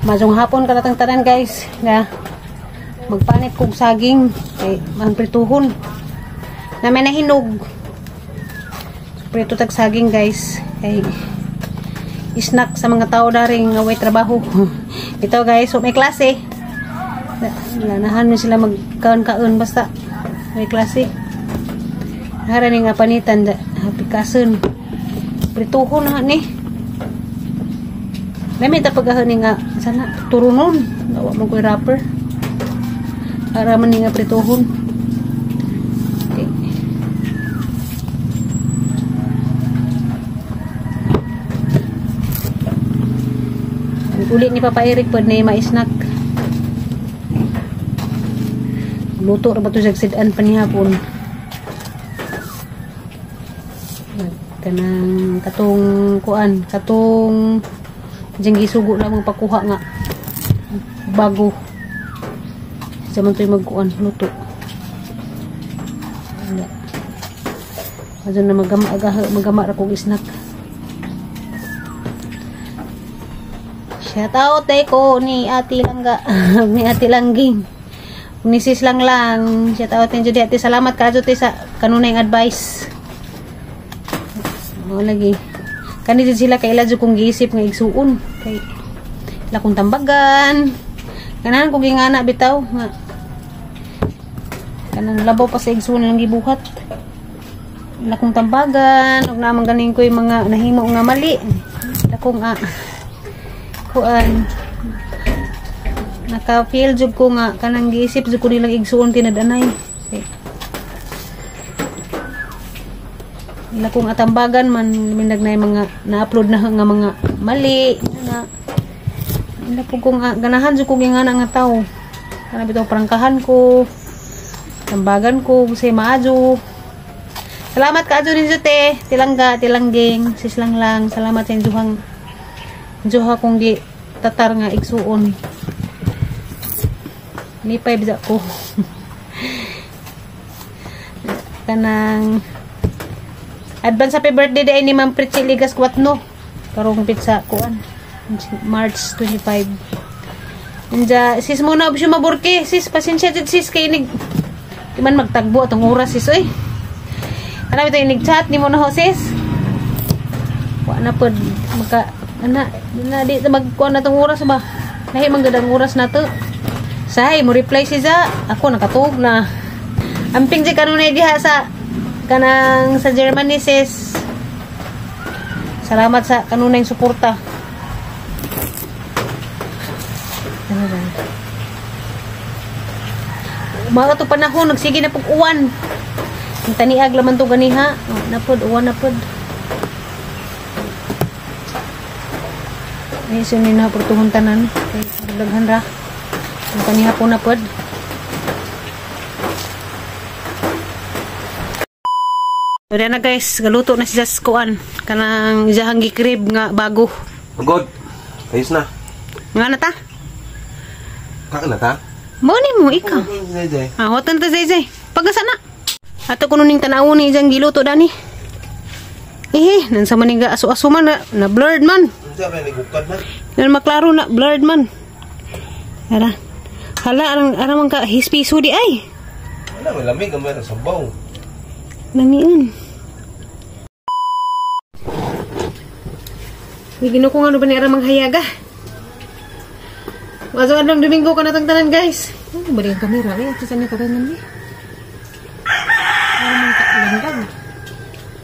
Majong hapon ka natang tanan guys nga magpanit kog saging kay manprituhon na may nahinog. Prito tag saging guys kay snack sa mga tao daring nga way trabaho. Ito guys, so may klase. Lanahan mo sila magkaon-kaon basta may klase. Hara ni nga panitan hapikason. Prituhon na ni. Nami ta pagahani nga sana turunon dawa mo koy wrapper para man nga prituhon. Okay. Ang uli ni Papa Eric pud na ma-snack. Luto ra ba to sa sidan panihapon. Kanang katong kuan, katong diyan gisugo lang magpakuha nga bago sa man to'y magkuan luto. Adun na magama ra kog snack. Shout out ko ni Ate Langga ni Ate Langging ni Sis lang. Shout out din jud ate, salamat kadto sa kanunay advice. Mo lagi kani din sila kay iladyo kong giisip nga igsuon kay lakong tambagan kanan kong gingana bitaw nga kanang labaw pa sa igsuon lang gibuhat lakong tambagan ug naman ganing ko yung mga nahimo nga mali lakong kuan naka-feel jud ko nga kanang giisip jud ko nilang igsuon tinadanay okay. Ila kong atambagan man minag na mga na-upload na nga mga mali nga ila po kong ganahan jud ko nga nga tao kana bitaw prangkahan ko tambagan ko say maadyo. Salamat kaadyo din jute Tilangga Tilangging Sis lang salamat sa injuha kong gi tatar nga igsuon lipay bisa ko kanang advance happy birthday day ni Ma'am Pritzi Ligas Kuatno. Karong pizza kuan. March 25. Anja sis muna ob siya maburke. Sis pasensya jud sis kay inig. Di man magtagbo atong oras sis oy. Ana bitaw inig chat ni mo na ho sis. Wa na pod maka ana di magkuan natong oras ba. Lahi man gadang oras nato. Say mo reply siya. Ako nakatug na. Amping jud kanunay diha sa kanang sa Germany sis. Salamat sa kanunay suporta. Mga to panahon nagsige na pug uwan. Ang taniag laman to ganiha. Oh, napod uwan napod. Ay sini na portuhon tanan. Kay daghan ra. Ang taniha po napod. Wala na guys, galuto na siya sa kuan. Kanang jahang gikrib nga bago. Pagod. Ayos na. Nga na ta? Kaan na ta? Moni mo, ikaw. Hotan ta Zay. Pagasa na. Ato kuno ning tanawon ni jang giluto dani. Nansa man nga aso-aso man na blurred man. Unsa ba ni gukad man? Nan maklaro na blurred man. Ara. Hala arang man ka hispiso di ay. Wala may lamig ang meron sa baw. Namiun. Bigino ko nga ano ba ni arang manghayaga. Wazo adlang Domingo ka natang tanan guys. Ano ba yung kamera? Ay, saan niya katanan niya? Ano man ka-landag?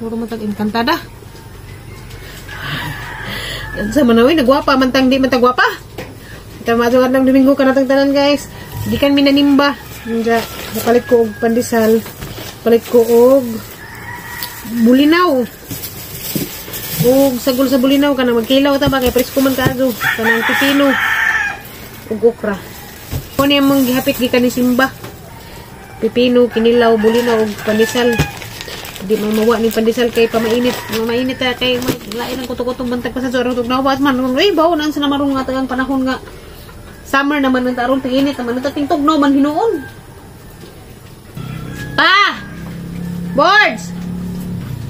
Puro man tag-inkantada. Sa manawin, nagwapa. Mantang di man tagwapa. Ito wazo adlang Domingo ka natang tanan guys. Di kan minanimba. Nga, napalit ko og pandesal. Palit ko og bulinaw. Og sagol sa bulinaw ka na magkilaw ta ba kay presko man kaado. Kanang pipino. Ug okra. Kung niya mong gihapit gikan ni Simba. Pipino, kinilaw, bulinaw, ug pandesal. Di mamawa ni pandesal kay pamainit. Mamainit ta kay lain ang kuto-kutong bantag pa sa sorong tugnawas man. Uy, bawo naan sa namarong nga tagang panahon nga. Summer naman ng tarong tinginit naman ng tating tugnaw man hinuon. Pa! Boards!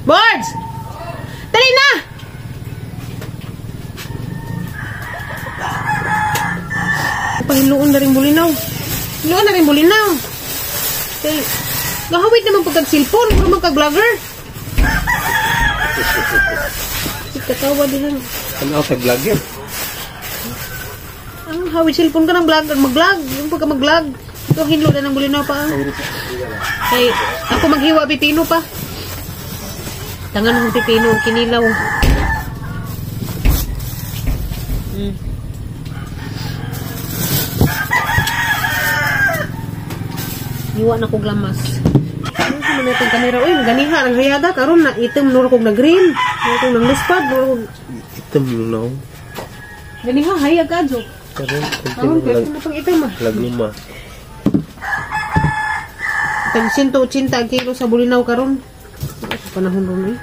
Boards! Dali na! pahiluon na rin bulinaw. Hiluon na rin bulinaw. Kay, gahawit naman pagkag-cellphone, puro man kag-vlogger. Katawa din lang. Ano ako sa vlog yan? Ang hawit cellphone ka ng vlogger, mag-vlog. Yung pagka mag-vlog. Ito, hinlo na ng bulinaw pa. Kay, ako maghiwa pipino pa. Tangan ng pipino, kinilaw. Hiwa na kong lamas. Ano naman natin kamera? Uy, ganiha, ang hayada. Karoon na itim, nura kong na-green. Nura kong na-lispad. Item no. Ganiha, hayag ka, Jo. Karoon, Karoon, na pang itim ah. lagluma. Tag 180 kilo sa bulinaw karon. Sa panahon ron eh.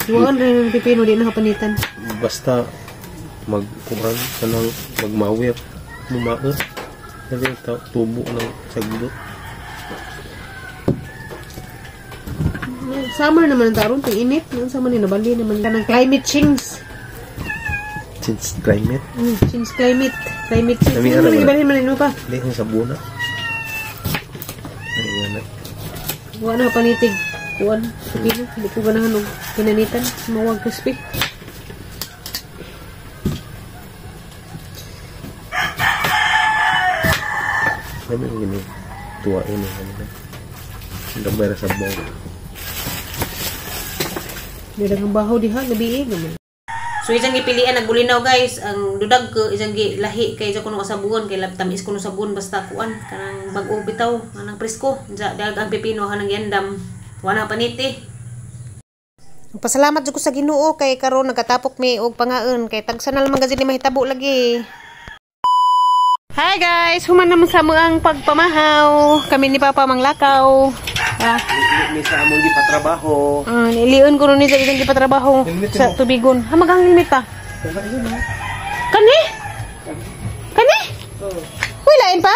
Duwan rin yung pipino, di nakapanitan. Basta magkuhan ka ng magmawir. Mumaot. Kasi tubo ng sagdo. Summer naman ang taron, init. Ang sama ni nabali naman ka ng climate change. Since climate? Change climate. Climate change. Kami Ano araw ibalhin man mo pa? Hindi, yung sabuna. Ayan na. Buwan na panitig. Buwan. Pipino. Hindi ko ganahan og pinanitan. Mawag crispy. Kami yung gini. Tuwain yung kanila. Ang gambara sa bawang. May dagang bahaw diha. Gabi eh. Gaman. So isang gipilian nagbulinaw guys, ang dudag ko isang gilahi kay sa kuno kasabon kay tamis kuno sabon basta kuan kanang bag-o bitaw kanang presko ja dag ang pipino kanang yandam wala paniti. Pasalamat jud ko sa Ginoo kay karon nagkatapok mi og pangaon kay tagsa na lang magazine mahitabo lagi. Hi guys, human naman sa mo ang pagpamahaw. Kami ni Papa manglakaw. May sa among gipatrabaho. Niliun ko ni sa isang gipatrabaho sa tubigon. Ha magang helmet ta. Kani? Kani? Uy, lain pa?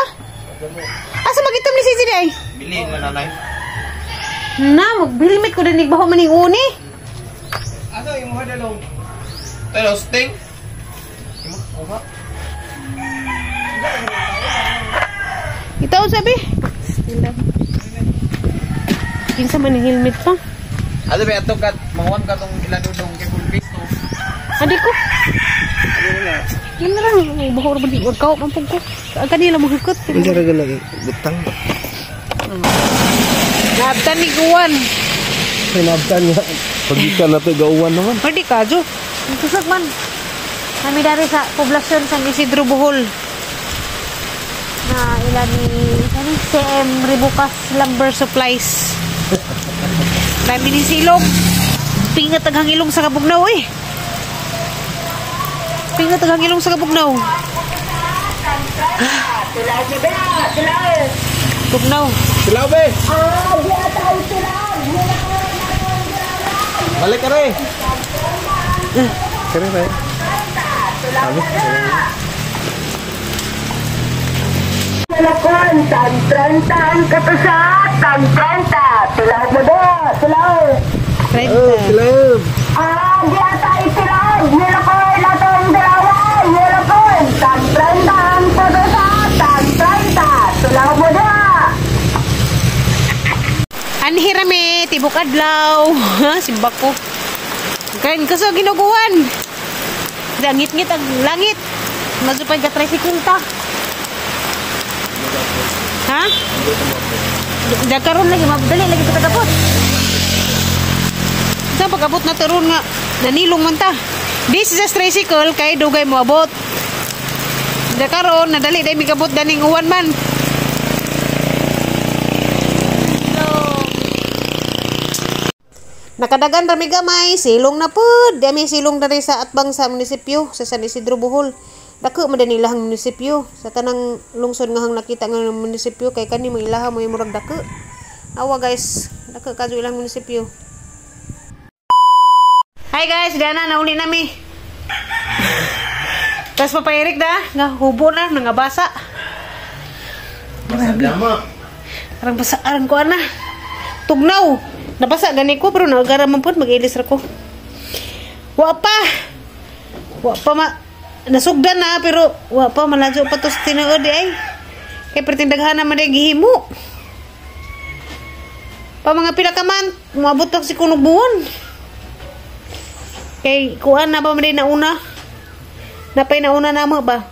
Asa magitom ni Sisi day? Bili na nanay. Na, mag-helmet ko din baho maning uni. Ano yung mga dalong? Pero sting? Itaw sabi. Kinsa man ang helmet pa? Ano ba ito kat? Mahuan ka itong iladudong kay Pulpit to? Adi ko. Yan na lang. Bahor ba di? Huwag ka. Mampag ko. Kanila mahukot. Hindi ka lagi. Butang ba? Naabtan ni Guwan. Sinabtan niya. Pag ka na ito gauwan naman. Hindi ka, Jo. Susag man. Kami dari sa poblasyon sa Isidro Bohol. Na ilan ni CM Ribukas Lumber Supplies. Dami ni silong. Pingat taghang ilong sa Kabugnaw eh. Pingat taghang ilong sa Kabugnaw. Bugnaw. Silaw be! Balik ka rin! Kaya rin. Sabi? Lakon, tag 30 ang katusat, tag 30. Silaw mo do, silaw. Silaw! Di atay silaw. Nilakon na itong dalawa. Nilakon, tag 30 ang katusat, tag 30. Silaw mo do. Anhirame, tibok adlaw. Simbak ko. Kain kaso ginuguan. Langit-ngit ang langit. Masupay ka tricycle ta. Ha? Dakaron lagi, mabdali lagi pagkabot. Sa pagkabot na taron nga, nanilong man ta. This is a tricycle, kay dugay mo abot. Dakaron, nadali dahil mikabot daning uwan man. Nakadagan rami gamay, silong na pud. Dami silong dari sa atbang sa munisipyo, sa San Isidro Bohol. Dako man din ilahang munisipyo sa tanang lungsod nga hang nakita nga munisipyo kay kani mo ilaha mo yung murag dako. Awa guys, dako kadto ilang munisipyo. Hi guys, Diana nauli nami. Tas papairik da, nga hubo na nga basa. Basa dama. Arang basa arang ko ana. Tugnaw. Nabasa gani ko pero nagara man pud mag-ilis ra ko. Wa pa ma nasugdan na pero wa pa malajo pa to sa tinuod ay. Kay pertindaghan naman ay gihimo. Pa mga pila ka man, umabot pa si kuno buwan. Kay kuan na ba man na una? Napay na una namo ba?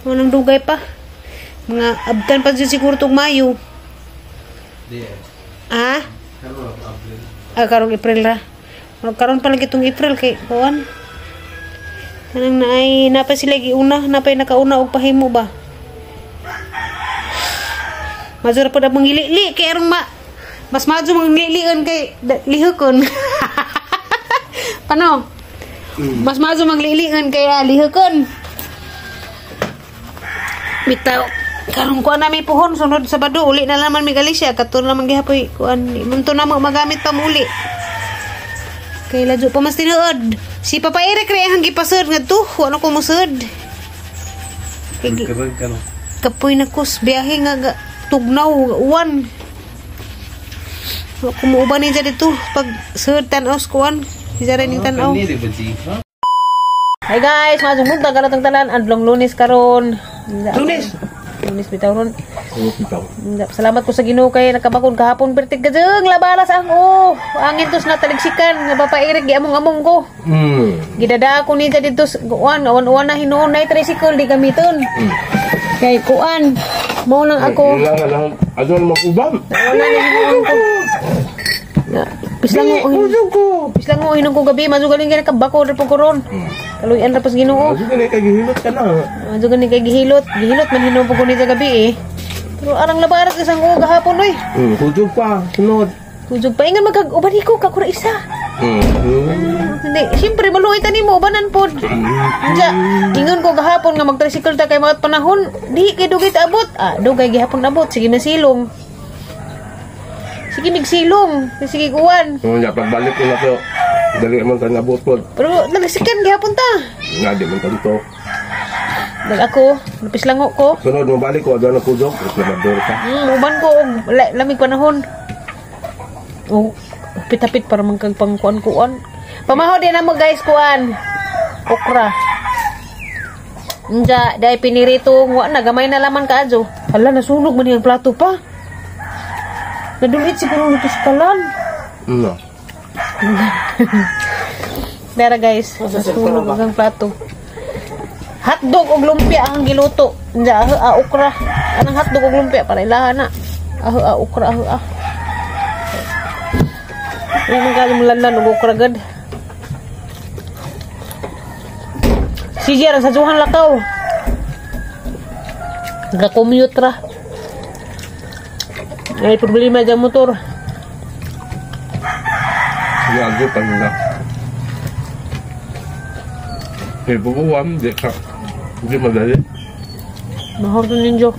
Unang dugay pa. Mga abtan pa siguro tong Mayo. Ah? Karong April ra. Karon pa lagi itong April kay kuan. Kanang naay napay sila giuna, napay nakauna og pahimo ba. Mazura pa mong ilili kay arong mas majo mong lilion kay lihukon. Paano? Mas majo mong lilion kay lihukon. Bitaw karong kuan nami puhon sunod Sabado uli na naman mi Galicia katon naman gihapoy kuan munto na magamit pa muli. Kay lajo pa mas tinuod. Si Papa Eric ray ang gipasud ngadto, ano ko musud. Kapoy na kus biyahe nga tugnaw uwan. Ako mo uban ni dito pag sud tan-aw kuan. Dijara ning tan-aw. Hi guys, masumpunta ka natang tanan adlong Lunes karon. Lunes bitaw ron. Salamat ko sa Ginoo kay nakabakod kahapon pertig gajeng labalas ang angin tos na taligsikan nga Papa Eric giamong-among ko. Gidada ko ni dito kuan awan-awan na hinuon na tricycle di gamiton. Kay kuan mao lang ako. Adon mo ubam. Wala na hinuon ko. Pislango hinog ko gabi mazugaling ka nakabakod po koron. Kaluyan ra pas Ginoo. Mazugaling kay gihilot ka na. Mazugaling kay gihilot man hinog po ko ni gabi eh. Pero arang labarat isang gahapon oy. Hujog pa, sunod. Hujog pa ingan magag-ubani ko kakura isa. Hindi, siyempre maluoy ta nimo ubanan pod. Unja, ingon ko gahapon nga mag-tricycle ta kay mga panahon, di kay dugay ta abot. Dugay gihapon abot, sige masilong. Sige migsilong, sige kuwan. Nya pagbalik ko na to. Dali man ta nabot pod. Pero nagsikan gihapon ta. Nga di man tanto. Ako, napislango ko. Sunod mo balik ko adto na kujog, islamador ka. Uban ko lamig panahon. Pit-pit para mangkag pangkuan-kuan. Pamahaw din na mo guys kuan. Okra. Nja, dahil pinirito wa na gamay na laman kaadyo. Hala nasunog man yung plato pa. Nadulit siguro nito sa kalan. No. Dara guys, nasunog ang plato. Hotdog og lumpia ang giluto. Nja, okra. Anang hotdog og lumpia para ilahan na. Okra. Ano kaya mulan og okra gad. Si Jer sa Johan lakaw. Nag-commute ra. Ay problema sa motor. Ya go pa nila. Buwan, di madali. Mahal to ninyo.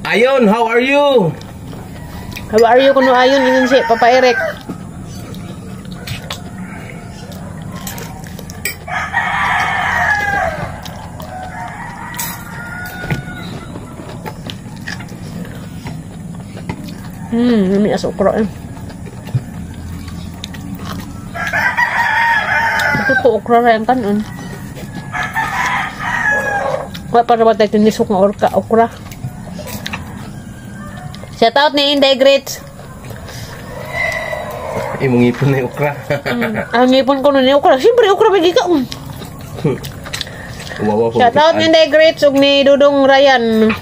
Ayon, how are you? How are you kuno ayon inin si Papa Eric? Nami aso okra eh. Ito to okra rin kanon. Wala para ba tayo tinisok ng okra. Shout out ni Inday Grits. Imong ipon na yung okra. Ang ipon ko nun yung okra. Siyempre okra bagi ka. Shout out ni Inday Grits ug ni Dudong Ryan.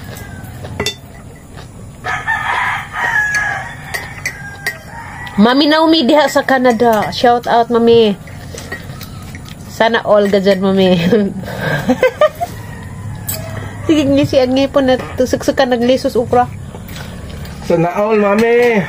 Mami Naomi diha sa Canada. Shout out mami. Sana all gajad mami. Sige ni si ang ipon na tusuk-sukan naglisos okra. Sana all mami.